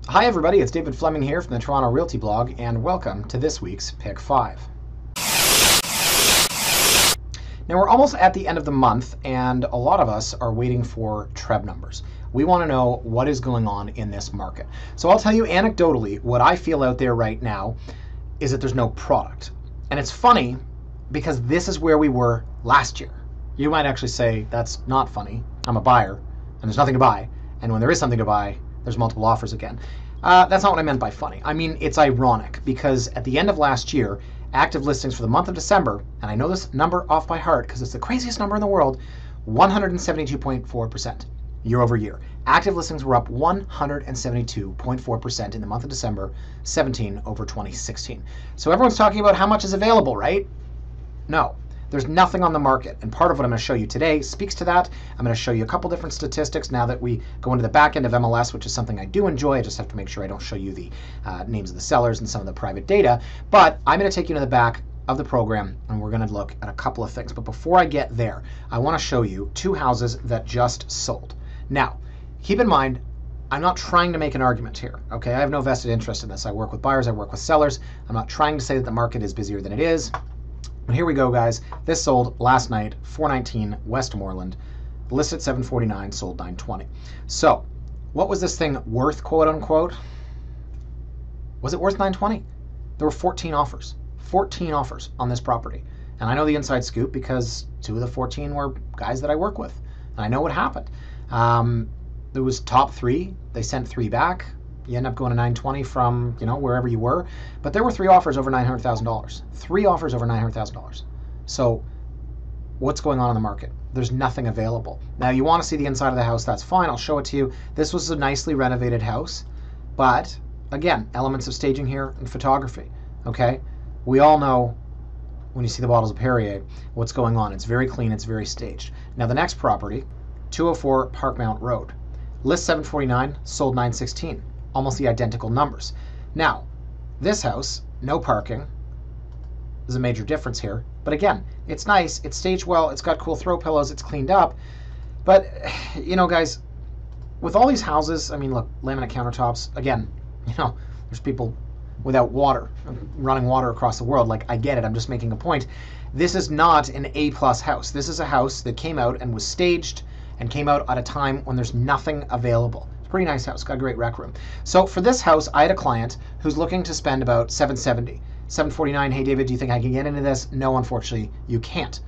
Hi everybody, it's David Fleming here from the Toronto Realty blog, and welcome to this week's Pick 5. Now we're almost at the end of the month, and a lot of us are waiting for TREB numbers. We want to know what is going on in this market. So I'll tell you anecdotally, what I feel out there right now is that there's no product. And it's funny because this is where we were last year. You might actually say, that's not funny. I'm a buyer, and there's nothing to buy. And when there is something to buy, there's multiple offers again. That's not what I meant by funny. I mean, it's ironic because at the end of last year, active listings for the month of December, and I know this number off by heart because it's the craziest number in the world, 172.4% year over year. Active listings were up 172.4% in the month of December 17 over 2016. So everyone's talking about how much is available, right? No. There's nothing on the market, and part of what I'm going to show you today speaks to that. I'm going to show you a couple different statistics now that we go into the back end of MLS, which is something I do enjoy. I just have to make sure I don't show you the names of the sellers and some of the private data. But I'm going to take you to the back of the program, and we're going to look at a couple of things. But before I get there, I want to show you two houses that just sold. Now, keep in mind, I'm not trying to make an argument here, okay? I have no vested interest in this. I work with buyers, I work with sellers. I'm not trying to say that the market is busier than it is. But here we go, guys. This sold last night, 419 Westmoreland, listed at 749, sold 920. So, what was this thing worth, quote unquote? Was it worth 920? There were 14 offers. 14 offers on this property. And I know the inside scoop because 2 of the 14 were guys that I work with. And I know what happened. There was top 3. They sent 3 back. You end up going to 920 from, wherever you were. But there were 3 offers over $900,000. 3 offers over $900,000. So what's going on in the market? There's nothing available. Now, you want to see the inside of the house, that's fine. I'll show it to you. This was a nicely renovated house. But, again, elements of staging here and photography. Okay? We all know, when you see the bottles of Perrier, what's going on. It's very clean. It's very staged. Now, the next property, 204 Parkmount Road. List 749, sold 916. Almost the identical numbers. Now, this house, no parking. There's a major difference here. But again, it's nice, it's staged well, it's got cool throw pillows, it's cleaned up. But, guys, with all these houses, I mean, look, laminate countertops, again, there's people without water, running water across the world. Like, I get it, I'm just making a point. This is not an A-plus house. This is a house that came out and was staged and came out at a time when there's nothing available. Pretty nice house, got a great rec room. So for this house, I had a client who's looking to spend about $770. $749, hey David, do you think I can get into this? No, unfortunately, you can't.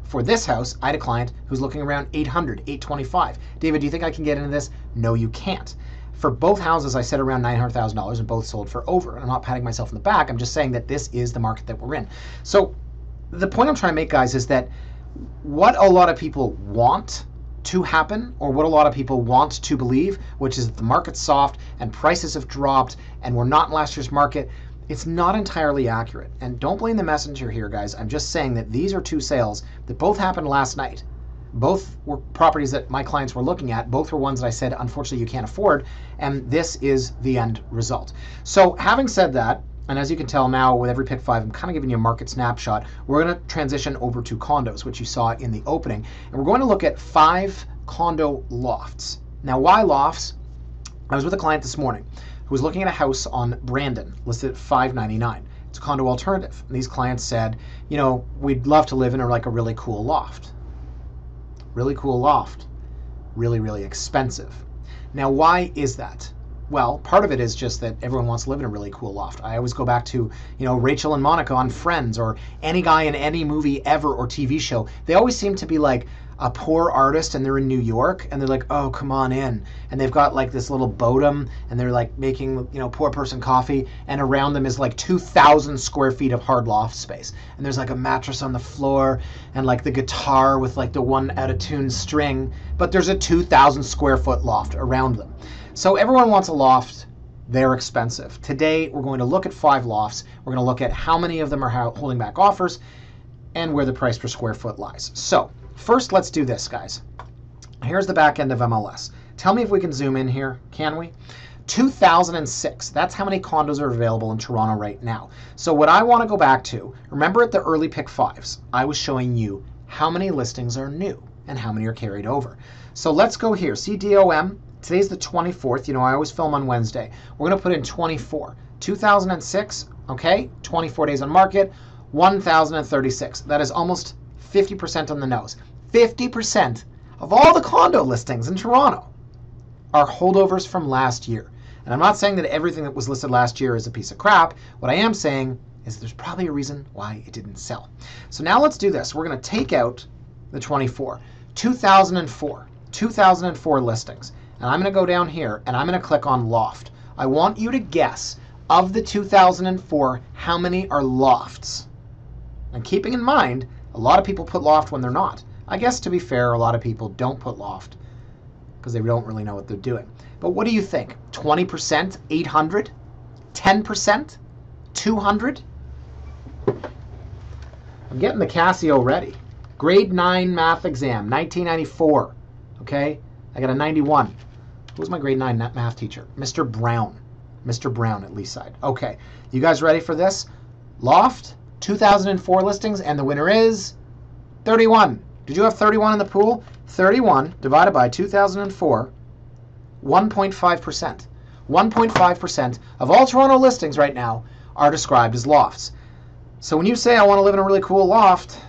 For this house, I had a client who's looking around $800, $825. David, do you think I can get into this? No, you can't. For both houses, I said around $900,000 and both sold for over. I'm not patting myself in the back, I'm just saying that this is the market that we're in. So the point I'm trying to make, guys, is that what a lot of people want to happen, or what a lot of people want to believe, which is that the market's soft and prices have dropped and we're not in last year's market, it's not entirely accurate. And don't blame the messenger here, guys. I'm just saying that these are 2 sales that both happened last night. Both were properties that my clients were looking at. Both were ones that I said, unfortunately, you can't afford. And this is the end result. So having said that, and as you can tell now with every Pick 5, I'm kind of giving you a market snapshot. We're going to transition over to condos, which you saw in the opening. And we're going to look at 5 condo lofts. Now, why lofts? I was with a client this morning who was looking at a house on Brandon, listed at $599. It's a condo alternative. And these clients said, we'd love to live in a really cool loft. Really cool loft. Really, really expensive. Now, why is that? Well, part of it is just that everyone wants to live in a really cool loft. I always go back to, Rachel and Monica on Friends, or any guy in any movie ever or TV show. They always seem to be like a poor artist and they're in New York and they're like, oh, come on in. And they've got like this little bodum and they're like making, poor person coffee, and around them is like 2,000 square feet of hard loft space. And there's like a mattress on the floor and like the guitar with like the one out of tune string, but there's a 2,000 square foot loft around them. So everyone wants a loft. They're expensive. Today, we're going to look at 5 lofts. We're going to look at how many of them are holding back offers and where the price per square foot lies. So first, let's do this, guys. Here's the back end of MLS. Tell me if we can zoom in here. Can we? 2006. That's how many condos are available in Toronto right now. So what I want to go back to, remember at the early Pick 5s, I was showing you how many listings are new and how many are carried over. So let's go here. See DOM? Today's the 24th. You know, I always film on Wednesday. We're going to put in 24. 2006, okay, 24 days on market, 1,036. That is almost 50% on the nose. 50% of all the condo listings in Toronto are holdovers from last year. And I'm not saying that everything that was listed last year is a piece of crap. What I am saying is there's probably a reason why it didn't sell. So now let's do this. We're going to take out the 24. 2004 listings. And I'm going to go down here and I'm going to click on Loft. I want you to guess, of the 2004, how many are Lofts? And keeping in mind, a lot of people put Loft when they're not. I guess, to be fair, a lot of people don't put Loft because they don't really know what they're doing. But what do you think? 20%? 800? 10%? 200? I'm getting the Casio ready. Grade 9 math exam, 1994. Okay? I got a 91. Who's my grade 9 math teacher? Mr. Brown. Mr. Brown at Leaside. Okay. You guys ready for this? Loft, 2004 listings, and the winner is 31. Did you have 31 in the pool? 31 divided by 2004, 1.5%. 1.5% of all Toronto listings right now are described as lofts. So when you say, I want to live in a really cool loft,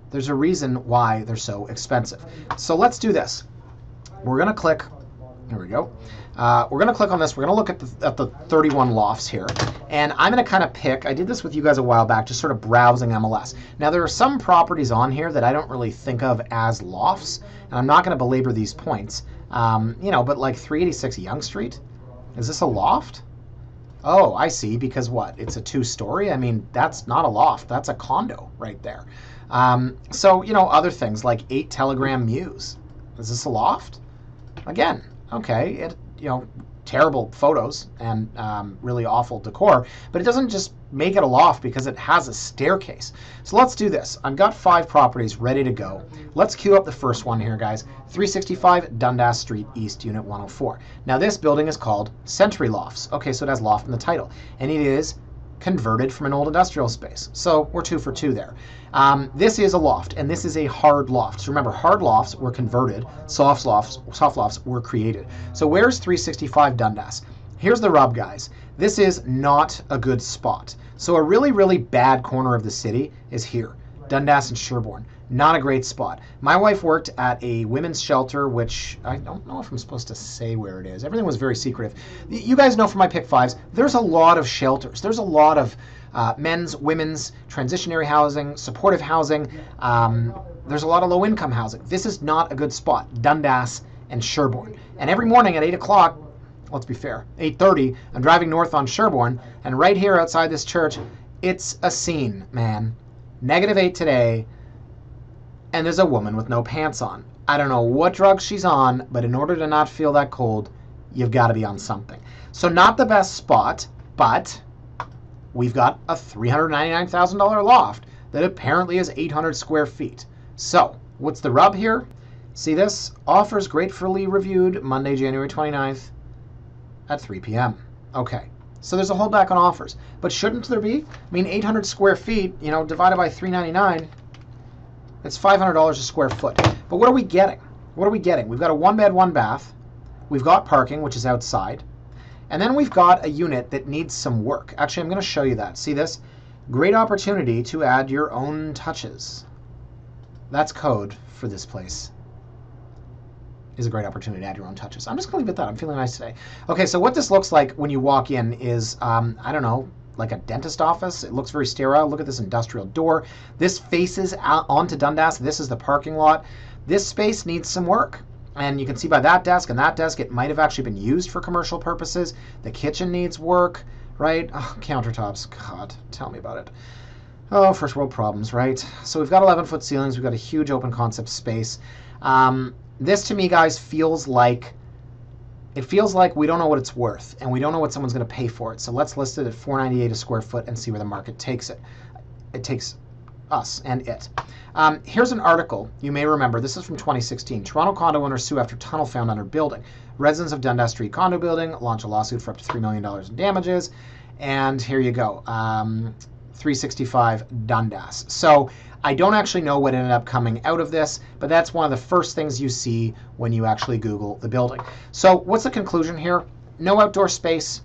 there's a reason why they're so expensive. So let's do this. We're going to click, here we go. We're going to click on this. We're going to look at the 31 lofts here. And I'm going to kind of pick, I did this with you guys a while back, just sort of browsing MLS. Now there are some properties on here that I don't really think of as lofts, and I'm not going to belabor these points. You know, but like 386 Yonge Street, is this a loft? Oh, I see, because what? It's a 2-story? I mean, that's not a loft. That's a condo right there. So, you know, other things like 8 Telegram Mews. Is this a loft? Again, okay, you know, terrible photos and really awful decor, but it doesn't just make it a loft because it has a staircase. So let's do this. I've got 5 properties ready to go. Let's queue up the first one here, guys. 365 Dundas Street East, Unit 104. Now this building is called Century Lofts. Okay, so it has loft in the title, and it is converted from an old industrial space. So we're 2 for 2 there. This is a loft, and this is a hard loft. So remember, hard lofts were converted, soft lofts were created. So where's 365 Dundas? Here's the rub, guys. This is not a good spot. So a really, really bad corner of the city is here, Dundas and Sherbourne. Not a great spot. My wife worked at a women's shelter, which I don't know if I'm supposed to say where it is. Everything was very secretive. You guys know from my pick 5s, there's a lot of shelters. There's a lot of men's, women's, transitionary housing, supportive housing. There's a lot of low-income housing. This is not a good spot, Dundas and Sherbourne. And every morning at 8 o'clock, let's be fair, 8:30, I'm driving north on Sherbourne, and right here outside this church, it's a scene, man. -8 today, and there's a woman with no pants on. I don't know what drug she's on, but in order to not feel that cold, you've got to be on something. So not the best spot, but we've got a $399,000 loft that apparently is 800 square feet. So what's the rub here? See this? Offers gratefully reviewed Monday, January 29th at 3 p.m. Okay, so there's a holdback on offers. But shouldn't there be? I mean, 800 square feet, you know, divided by $399, that's $500 a square foot. But what are we getting? What are we getting? We've got a 1-bed, 1-bath. We've got parking, which is outside. And then we've got a unit that needs some work. Actually, I'm going to show you that. See this? Great opportunity to add your own touches. That's code for this place. Is a great opportunity to add your own touches. I'm just going to leave it at that. I'm feeling nice today. Okay, so what this looks like when you walk in is, I don't know, like a dentist office. It looks very sterile. Look at this industrial door. This faces out onto Dundas. This is the parking lot. This space needs some work. And you can see by that desk and that desk, it might have actually been used for commercial purposes. The kitchen needs work, right? Oh, countertops. God, tell me about it. Oh, first world problems, right? So we've got 11-foot ceilings. We've got a huge open concept space. This to me, guys, feels like we don't know what it's worth, and we don't know what someone's going to pay for it. So let's list it at $498 a square foot and see where the market takes it. It takes us and it. Here's an article you may remember. This is from 2016. Toronto condo owners sue after tunnel found under building. Residents of Dundas Street condo building launch a lawsuit for up to $3 million in damages. And here you go. 365 Dundas. So I don't actually know what ended up coming out of this, but that's one of the first things you see when you actually Google the building. So what's the conclusion here? No outdoor space.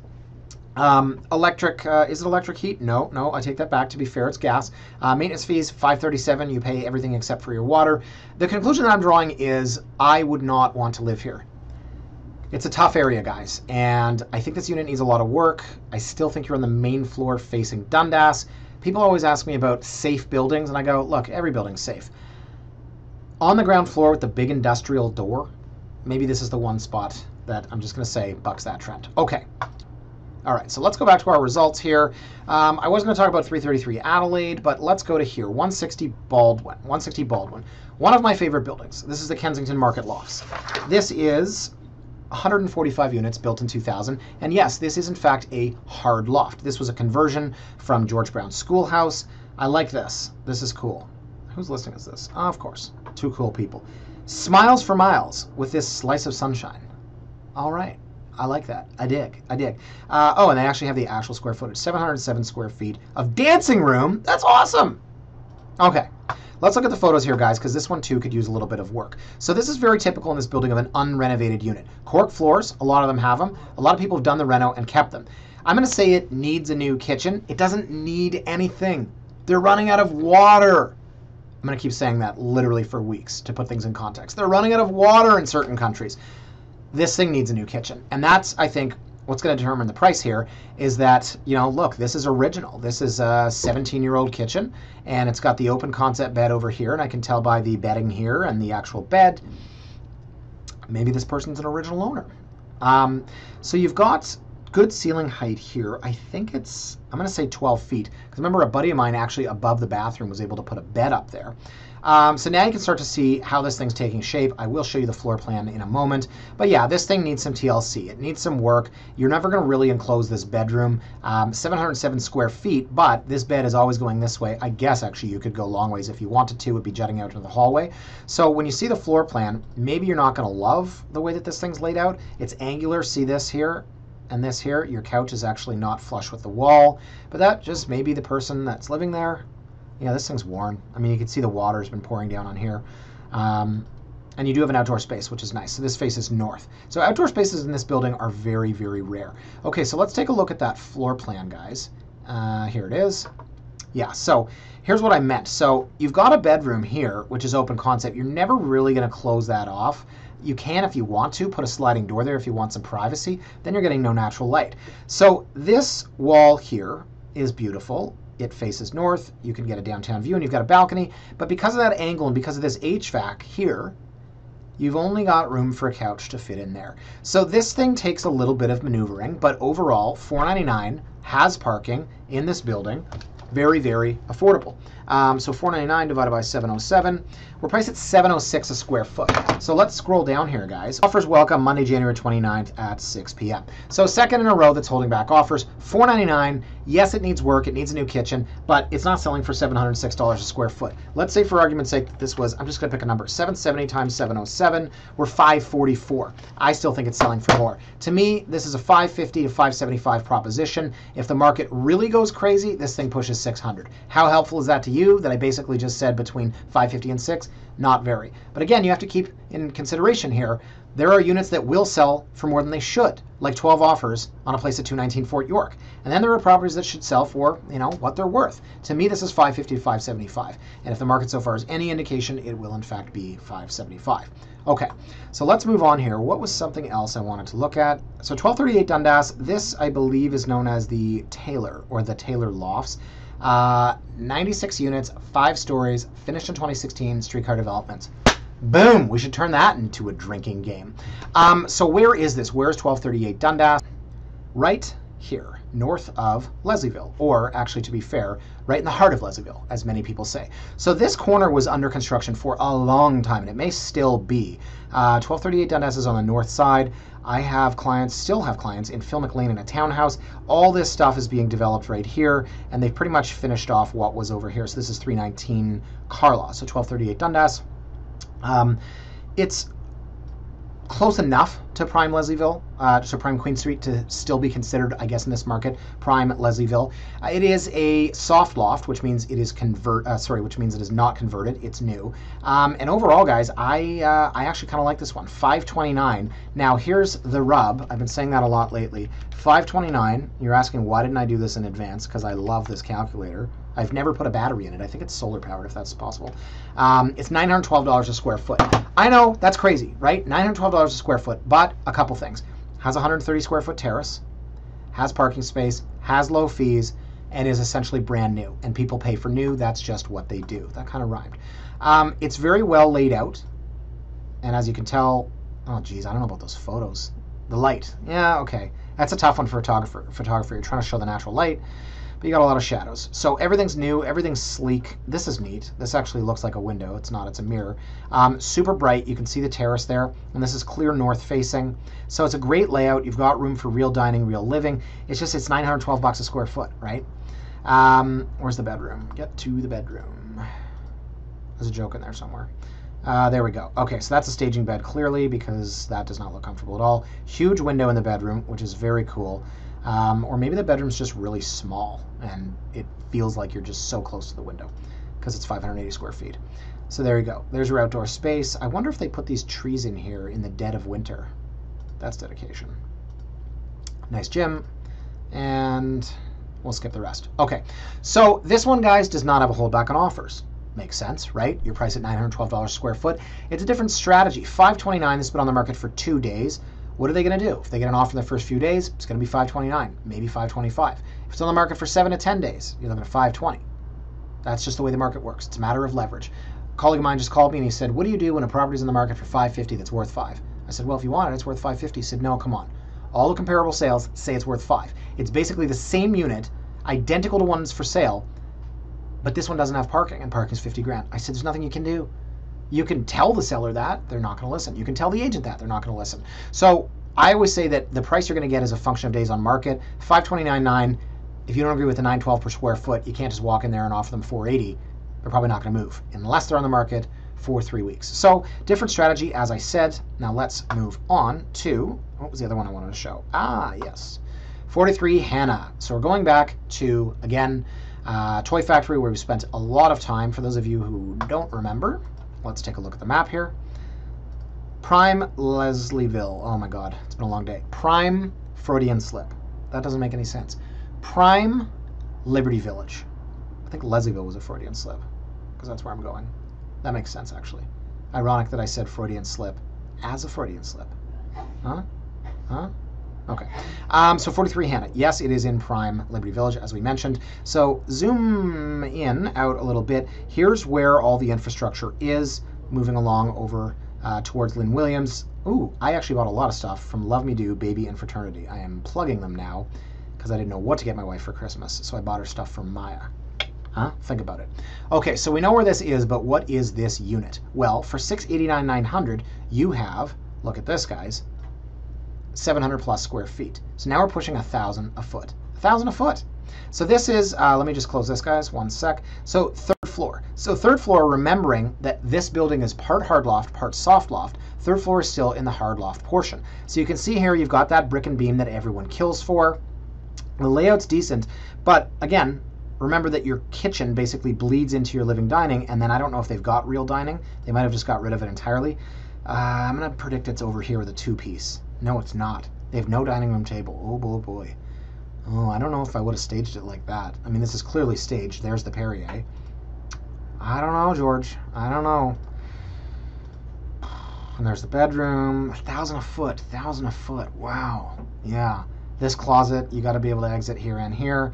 Electric, is it electric heat? No, I take that back. To be fair, it's gas. Maintenance fees, $537. You pay everything except for your water. The conclusion that I'm drawing is I would not want to live here. It's a tough area, guys, and I think this unit needs a lot of work. I still think you're on the main floor facing Dundas. People always ask me about safe buildings, and I go, look, every building's safe. On the ground floor with the big industrial door, maybe this is the one spot that I'm just going to say bucks that trend. Okay. All right, so let's go back to our results here. I was going to talk about 333 Adelaide, but let's go to here, 160 Baldwin. 160 Baldwin, one of my favorite buildings. This is the Kensington Market Lofts. This is 145 units built in 2000, and yes, this is in fact a hard loft. This was a conversion from George Brown's schoolhouse. I like this. This is cool. Whose listing is this? Oh, of course, two cool people. Smiles for miles with this slice of sunshine. All right. I like that. I dig. Oh, and they actually have the actual square footage. 707 square feet of dancing room. That's awesome. Okay. Let's look at the photos here, guys, because this one, too, could use a little bit of work. So this is very typical in this building of an unrenovated unit. Cork floors. A lot of them have them. A lot of people have done the reno and kept them. I'm going to say it needs a new kitchen. It doesn't need anything. They're running out of water. I'm going to keep saying that literally for weeks to put things in context. They're running out of water in certain countries. This thing needs a new kitchen. And that's, I think, what's going to determine the price here is that, you know, look, this is original. This is a 17-year-old kitchen, and it's got the open concept bed over here, and I can tell by the bedding here and the actual bed, maybe this person's an original owner. So you've got good ceiling height here. I think it's, I'm going to say 12 feet. Because remember, a buddy of mine actually above the bathroom was able to put a bed up there. So now you can start to see how this thing's taking shape. I will show you the floor plan in a moment. But yeah, this thing needs some TLC. It needs some work. You're never going to really enclose this bedroom. 707 square feet, but this bed is always going this way. I guess actually you could go long ways if you wanted to. It would be jutting out into the hallway. So when you see the floor plan, maybe you're not going to love the way that this thing's laid out. It's angular. See this here? And this here, your couch is actually not flush with the wall. But that just may be the person that's living there. Yeah, this thing's worn. I mean, you can see the water's been pouring down on here. And you do have an outdoor space, which is nice. So this faces north. So outdoor spaces in this building are very, very rare. Okay, so let's take a look at that floor plan, guys. Here it is. Yeah, so here's what I meant. So you've got a bedroom here, which is open concept. You're never really going to close that off. You can, if you want to, put a sliding door there if you want some privacy. Then you're getting no natural light. So this wall here is beautiful. It faces north. You can get a downtown view, and you've got a balcony. But because of that angle and because of this HVAC here, you've only got room for a couch to fit in there. So this thing takes a little bit of maneuvering, but overall, $499 has parking in this building. Very, very affordable. So $499 divided by 707. We're priced at $706 a square foot. So let's scroll down here, guys. Offers welcome Monday, January 29th at 6 p.m. So second in a row that's holding back offers. $499. Yes, it needs work. It needs a new kitchen, but it's not selling for $706 a square foot. Let's say, for argument's sake, that this was, I'm just going to pick a number, 770 times 707. We're $544. I still think it's selling for more. To me, this is a $550 to $575 proposition. If the market really goes crazy, this thing pushes $600. How helpful is that to you that I basically just said between $550 and $600? Not very. But again, you have to keep in consideration here, there are units that will sell for more than they should, like 12 offers on a place at 219 Fort York. And then there are properties that should sell for, you know, what they're worth. To me, this is $550 to $575. And if the market so far is any indication, it will in fact be $575. Okay, so let's move on here. What was something else I wanted to look at? So 1238 Dundas, this I believe is known as the Taylor or the Taylor Lofts. 96 units, 5 stories, finished in 2016, streetcar developments. Boom! We should turn that into a drinking game. So where is this? Where is 1238 Dundas? Right here, north of Leslieville, or actually, to be fair, right in the heart of Leslieville, as many people say. So this corner was under construction for a long time, and it may still be. 1238 Dundas is on the north side. I have clients, still have clients, in Phil McLean in a townhouse. All this stuff is being developed right here, and they've pretty much finished off what was over here. So this is 319 Carlaw, so 1238 Dundas. It's close enough to prime Leslieville, so prime Queen Street to still be considered, I guess, in this market, prime Leslieville. It is a soft loft, which means it is which means it is not converted. It's new. And overall, guys, I actually kind of like this one. $529. Now here's the rub. I've been saying that a lot lately. $529. You're asking why didn't I do this in advance? Because I love this calculator. I've never put a battery in it. I think it's solar powered, if that's possible. It's $912 a square foot. I know, that's crazy, right? $912 a square foot, but a couple things. Has a 130 square foot terrace, has parking space, has low fees, and is essentially brand new. And people pay for new. That's just what they do. That kind of rhymed. It's very well laid out. And as you can tell, oh geez, I don't know about those photos. The light, yeah, okay. That's a tough one for a photographer. You're trying to show the natural light, but you got a lot of shadows. So everything's new, everything's sleek. This is neat. This actually looks like a window. It's not, it's a mirror. Super bright. You can see the terrace there, and this is clear north facing. So it's a great layout. You've got room for real dining, real living. It's just, it's $912 a square foot, right? Where's the bedroom? Get to the bedroom. There's a joke in there somewhere. There we go. Okay, so that's a staging bed clearly, because that does not look comfortable at all. Huge window in the bedroom, which is very cool. Or maybe the bedroom's just really small and it feels like you're just so close to the window because it's 580 square feet. So there you go. There's your outdoor space. I wonder if they put these trees in here in the dead of winter. That's dedication. Nice gym. And we'll skip the rest. Okay, so this one, guys, does not have a holdback on offers. Makes sense, right? You're priced at $912 a square foot. It's a different strategy. $529, this has been on the market for 2 days. What are they going to do? If they get an offer in the first few days, it's going to be $529, maybe $525. If it's on the market for 7 to 10 days, you're looking at $520. That's just the way the market works. It's a matter of leverage. A colleague of mine just called me and he said, what do you do when a property's on the market for $550 that's worth $5? I said, well, if you want it, it's worth $550. He said, no, come on. All the comparable sales say it's worth $5. It's basically the same unit, identical to one that's for sale, but this one doesn't have parking, and parking's 50 grand. I said, there's nothing you can do. You can tell the seller that, they're not going to listen. You can tell the agent that, they're not going to listen. So I always say that the price you're going to get is a function of days on market. $529.9. If you don't agree with the $912 per square foot, you can't just walk in there and offer them $480. They're probably not going to move unless they're on the market for 3 weeks. So different strategy, as I said. Now let's move on to, what was the other one I wanted to show? Ah, yes. 43 Hanna. So we're going back to, again, Toy Factory, where we spent a lot of time. For those of you who don't remember, let's take a look at the map here. Prime Leslieville. Oh my God, it's been a long day. Prime Freudian slip. That doesn't make any sense. Prime Liberty Village. I think Leslieville was a Freudian slip because that's where I'm going. That makes sense, actually. Ironic that I said Freudian slip as a Freudian slip. Huh? Huh? Okay. So 43 Hanna. Yes, it is in Prime Liberty Village, as we mentioned. So zoom in out a little bit. Here's where all the infrastructure is, moving along over towards Lynn Williams. Ooh, I actually bought a lot of stuff from Love Me Do, Baby, and Fraternity. I am plugging them now because I didn't know what to get my wife for Christmas, so I bought her stuff from Maya. Huh? Think about it. Okay, so we know where this is, but what is this unit? Well, for $689,900, you have, look at this, guys, 700 plus square feet. So now we're pushing 1,000 a foot. 1,000 a foot. So this is, let me just close this, guys, one sec. So third floor. So third floor, remembering that this building is part hard loft, part soft loft. Third floor is still in the hard loft portion. So you can see here you've got that brick and beam that everyone kills for. The layout's decent, but again, remember that your kitchen basically bleeds into your living dining, and then I don't know if they've got real dining. They might have just got rid of it entirely. I'm going to predict it's over here with a two-piece. No, it's not. They have no dining room table. Oh, boy, boy. Oh, I don't know if I would have staged it like that. I mean, this is clearly staged. There's the Perrier. I don't know, George. I don't know. And there's the bedroom. 1,000 a foot. 1,000 a foot. Wow. Yeah. This closet, you got to be able to exit here and here.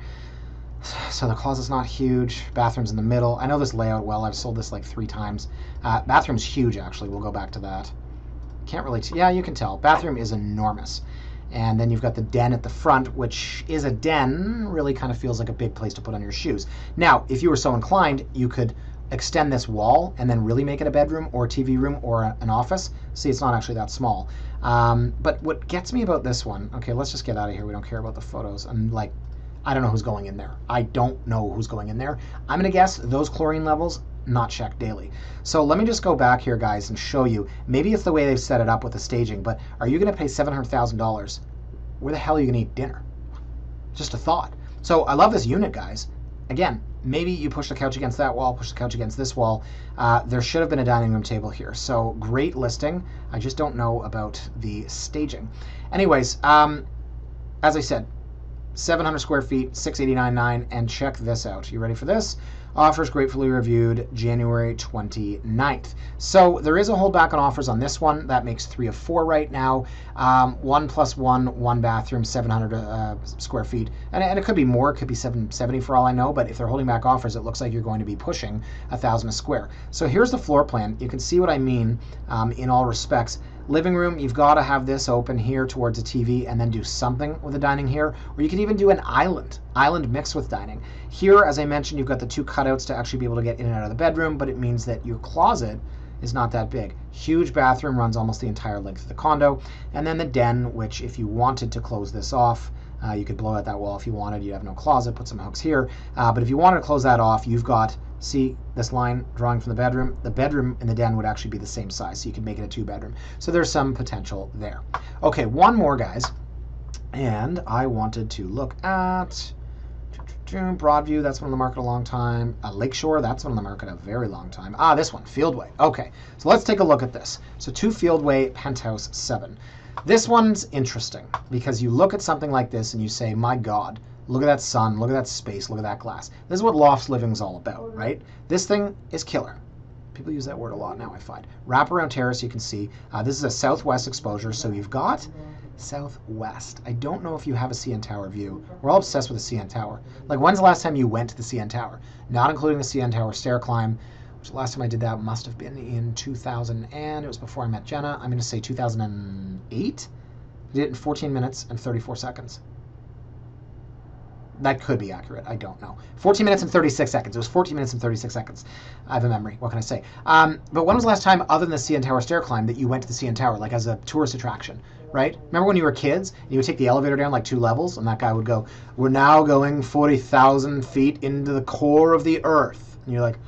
So the closet's not huge. Bathroom's in the middle. I know this layout well. I've sold this like 3 times. Bathroom's huge, actually. We'll go back to that. Can't really, yeah, you can tell. Bathroom is enormous. And then you've got the den at the front, which is a den, really kind of feels like a big place to put on your shoes. Now, if you were so inclined, you could extend this wall and then really make it a bedroom or a TV room or an office. See, it's not actually that small. But what gets me about this one, okay, let's just get out of here. We don't care about the photos. I'm like, I don't know who's going in there. I don't know who's going in there. I'm going to guess those chlorine levels not checked daily. So let me just go back here, guys, and show you. Maybe it's the way they've set it up with the staging, but are you going to pay $700,000? Where the hell are you going to eat dinner? Just a thought. So I love this unit, guys. Again, maybe you push the couch against that wall, push the couch against this wall. There should have been a dining room table here. So great listing. I just don't know about the staging. Anyways, as I said, 700 square feet, $689.9, and check this out. You ready for this? Offers gratefully reviewed January 29th. So there is a holdback on offers on this one. That makes 3 of 4 right now. 1+1, 1 bathroom, 700 square feet. And it could be more. It could be 770 for all I know. But if they're holding back offers, it looks like you're going to be pushing 1,000 a square. So here's the floor plan. You can see what I mean in all respects. Living room, you've got to have this open here towards a TV and then do something with the dining here. Or you could even do an island mixed with dining. Here, as I mentioned, you've got the 2 cutouts to actually be able to get in and out of the bedroom, but it means that your closet is not that big. Huge bathroom, runs almost the entire length of the condo. And then the den, which if you wanted to close this off, you could blow out that wall if you wanted. You'd have no closet, put some hooks here. But if you wanted to close that off, you've got, see this line drawing from the bedroom? The bedroom and the den would actually be the same size, so you could make it a 2-bedroom. So there's some potential there. Okay, one more, guys. And I wanted to look at Broadview, that's been on the market a long time. Lakeshore, that's been on the market a very long time. This one, Fieldway. Okay, so let's take a look at this. So 2 Fieldway, Penthouse 7. This one's interesting because you look at something like this and you say, my God, look at that sun, look at that space, look at that glass. This is what Lofts living is all about, right? This thing is killer. People use that word a lot now, I find. Wraparound terrace, you can see. This is a southwest exposure, so you've got southwest. I don't know if you have a CN Tower view. We're all obsessed with the CN Tower. Like, when's the last time you went to the CN Tower? Not including the CN Tower stair climb, which the last time I did that must have been in 2000, and it was before I met Jenna. I'm going to say 2008. I did it in 14 minutes and 34 seconds. That could be accurate. I don't know. 14 minutes and 36 seconds. It was 14 minutes and 36 seconds. I have a memory. What can I say? But when was the last time, other than the CN Tower stair climb, that you went to the CN Tower, like as a tourist attraction, right? Remember when you were kids, and you would take the elevator down like 2 levels, and that guy would go, we're now going 40,000 feet into the core of the earth. And you're like,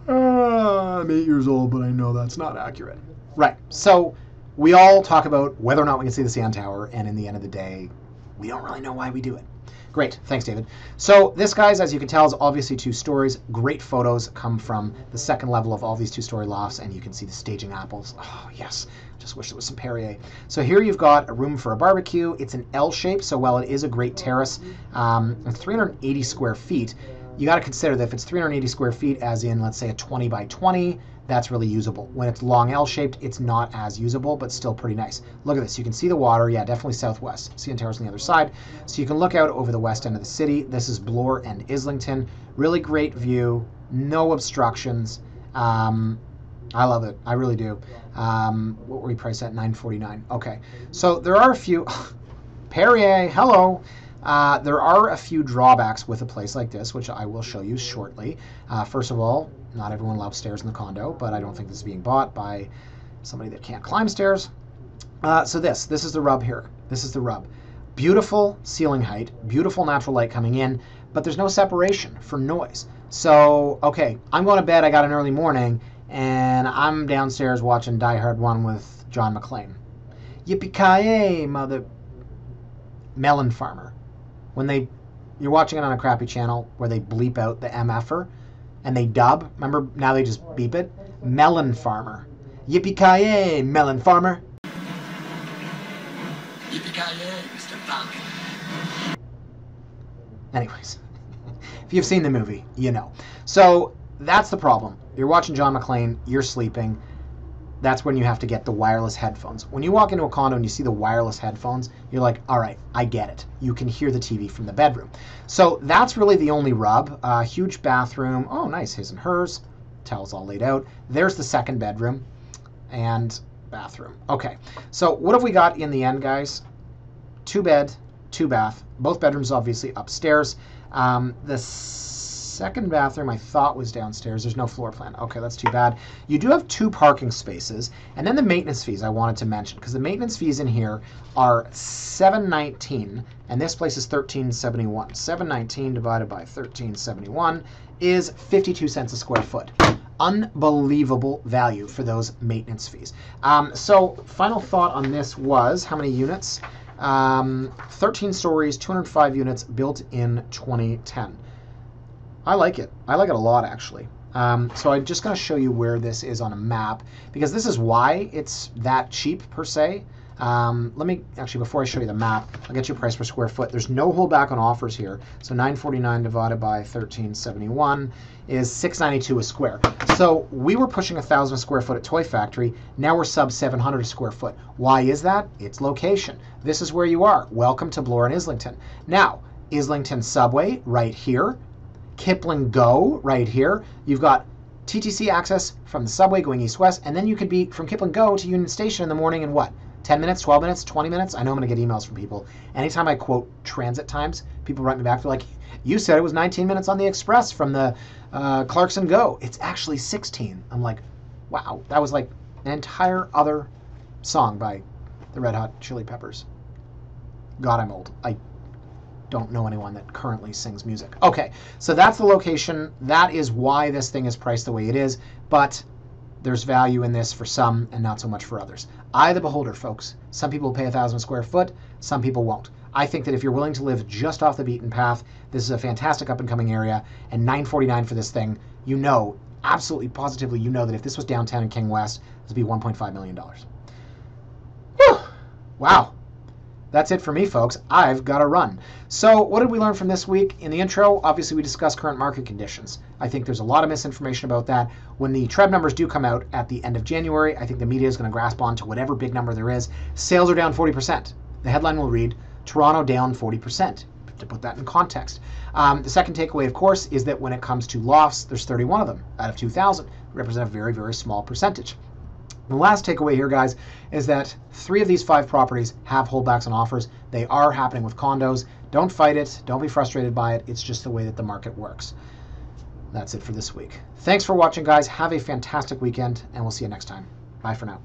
I'm 8 years old, but I know that's not accurate. Right. So we all talk about whether or not we can see the CN Tower, and in the end of the day, we don't really know why we do it. Great. Thanks, David. So this, guys, as you can tell, is obviously 2 stories. Great photos come from the second level of all these 2-story lofts, and you can see the staging apples. Oh, yes. Just wish there was some Perrier. So here you've got a room for a barbecue. It's an L shape, so while it is a great terrace, 380 square feet, you got to consider that if it's 380 square feet, as in, let's say, a 20 by 20, that's really usable. When it's long L-shaped, it's not as usable, but still pretty nice. Look at this. You can see the water. Yeah, definitely southwest. CN Tower's on the other side. So you can look out over the west end of the city. This is Bloor and Islington. Really great view. No obstructions. I love it. I really do. What were we priced at? $949. Okay. So there are a few... Perrier, hello. There are a few drawbacks with a place like this, which I will show you shortly. First of all, not everyone loves stairs in the condo, but I don't think this is being bought by somebody that can't climb stairs. So this is the rub here. This is the rub. Beautiful ceiling height, beautiful natural light coming in, but there's no separation for noise. So, okay, I'm going to bed, I got an early morning, and I'm downstairs watching Die Hard 1 with John McClane. Yippee-ki-yay, mother... Melon Farmer. When you're watching it on a crappy channel where they bleep out the MFer and they dub, remember, now they just beep it? Melon Farmer. Yippee-ki-yay, Melon Farmer. Yippee-ki-yay, Mr. Falcon. Anyways, if you've seen the movie, you know. So that's the problem. You're watching John McClane, you're sleeping. That's when you have to get the wireless headphones. When you walk into a condo and you see the wireless headphones, you're like, all right, I get it. You can hear the TV from the bedroom. So that's really the only rub. Huge bathroom. Oh, nice, his and hers. Towels all laid out. There's the second bedroom and bathroom. Okay, so what have we got in the end, guys? 2 bed, 2 bath. Both bedrooms obviously upstairs. The second bathroom I thought was downstairs. There's no floor plan. Okay, that's too bad. You do have 2 parking spaces, and then the maintenance fees I wanted to mention, because the maintenance fees in here are $719, and this place is $13.71. $719 divided by $13.71 is 52 cents a square foot. unbelievable value for those maintenance fees. So final thought on this was how many units? 13 stories, 205 units, built in 2010. I like it. I like it a lot, actually. So I'm just going to show you where this is on a map, because this is why it's that cheap per se. Let me, actually, before I show you the map, I'll get you a price per square foot. There's no holdback on offers here. So 949 divided by 1371 is 692 a square. So we were pushing 1,000 a square foot at Toy Factory. Now we're sub 700 a square foot. Why is that? It's location. This is where you are. Welcome to Bloor and Islington. Now, Islington Subway right here. Kipling Go right here. You've got TTC access from the subway going east-west, and then you could be from Kipling Go to Union Station in the morning in what? 10 minutes, 12 minutes, 20 minutes? I know I'm going to get emails from people. Anytime I quote transit times, people write me back. They're like, you said it was 19 minutes on the express from the Clarkson Go. It's actually 16. I'm like, wow. That was like an entire other song by the Red Hot Chili Peppers. God, I'm old. I don't know anyone that currently sings music. Okay, so that's the location. That is why this thing is priced the way it is, but there's value in this for some and not so much for others. I, the beholder, folks. Some people will pay 1,000 square foot, some people won't. I think that if you're willing to live just off the beaten path, this is a fantastic up-and-coming area, and $949 for this thing, you know, absolutely positively, you know that if this was downtown in King West, this would be $1.5 million. Whew. Wow. That's it for me, folks. I've got to run. So what did we learn from this week? In the intro, obviously we discussed current market conditions. I think there's a lot of misinformation about that. When the TREB numbers do come out at the end of January, I think the media is going to grasp on to whatever big number there is. Sales are down 40%. The headline will read, Toronto down 40%, to put that in context. The second takeaway, of course, is that when it comes to lofts, there's 31 of them out of 2,000. Represent a very, very small percentage. The last takeaway here, guys, is that 3 of these 5 properties have holdbacks on offers. They are happening with condos. Don't fight it. Don't be frustrated by it. It's just the way that the market works. That's it for this week. Thanks for watching, guys. Have a fantastic weekend, and we'll see you next time. Bye for now.